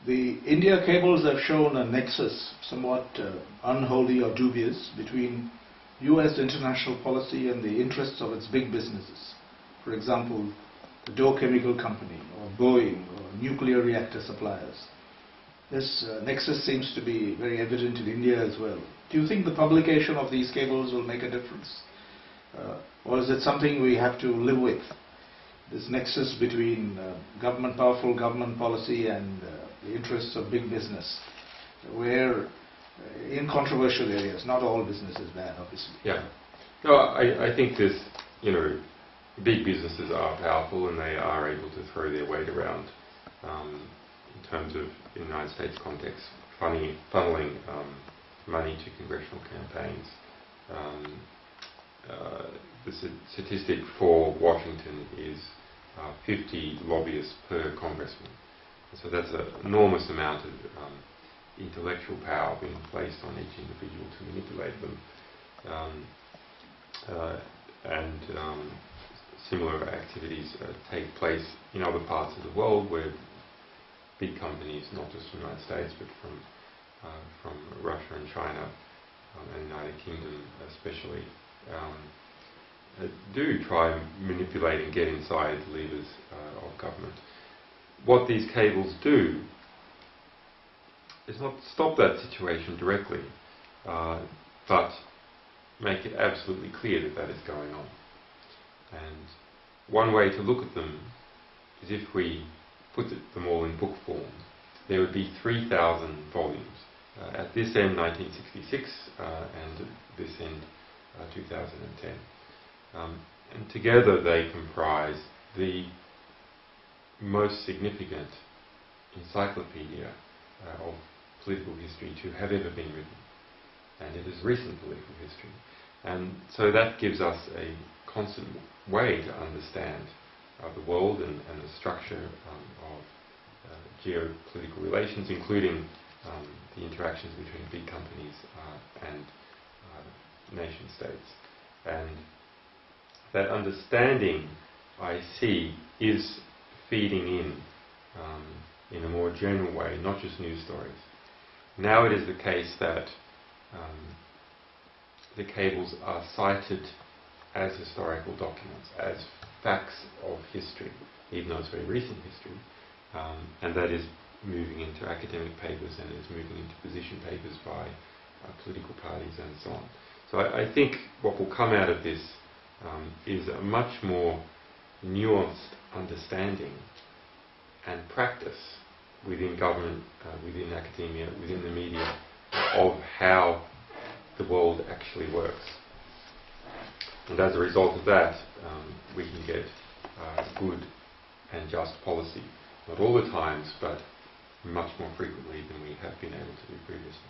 The India cables have shown a nexus, somewhat unholy or dubious, between US international policy and the interests of its big businesses. For example, the Dow Chemical Company, or Boeing, or nuclear reactor suppliers. This nexus seems to be very evident in India as well. Do you think the publication of these cables will make a difference? Or is it something we have to live with? This nexus between powerful government policy and the interests of big business, where in controversial areas, not all business is bad, obviously. Yeah. No, I think this, big businesses are powerful and they are able to throw their weight around in terms of, in the United States context, funneling money to congressional campaigns. The statistic for Washington is 50 lobbyists per congressman. So that's an enormous amount of intellectual power being placed on each individual to manipulate them. Similar activities take place in other parts of the world where big companies, not just from the United States, but from Russia and China and the United Kingdom especially, do try and manipulate and get inside the levers of government. What these cables do is not stop that situation directly, but make it absolutely clear that that is going on. And one way to look at them is if we put them all in book form, there would be 3,000 volumes. At this end, 1966, and at this end, 2010. And together they comprise the most significant encyclopedia of political history to have ever been written. And it is recent political history. And so that gives us a constant way to understand the world and the structure of geopolitical relations, including the interactions between big companies and nation states. And that understanding, I see, is feeding in a more general way, not just news stories. Now it is the case that the cables are cited as historical documents, as facts of history, even though it's very recent history, and that is moving into academic papers and is moving into position papers by political parties and so on. So I think what will come out of this is a much more nuanced understanding and practice within government, within academia, within the media, of how the world actually works. And as a result of that, we can get good and just policy. Not all the times, but much more frequently than we have been able to do previously.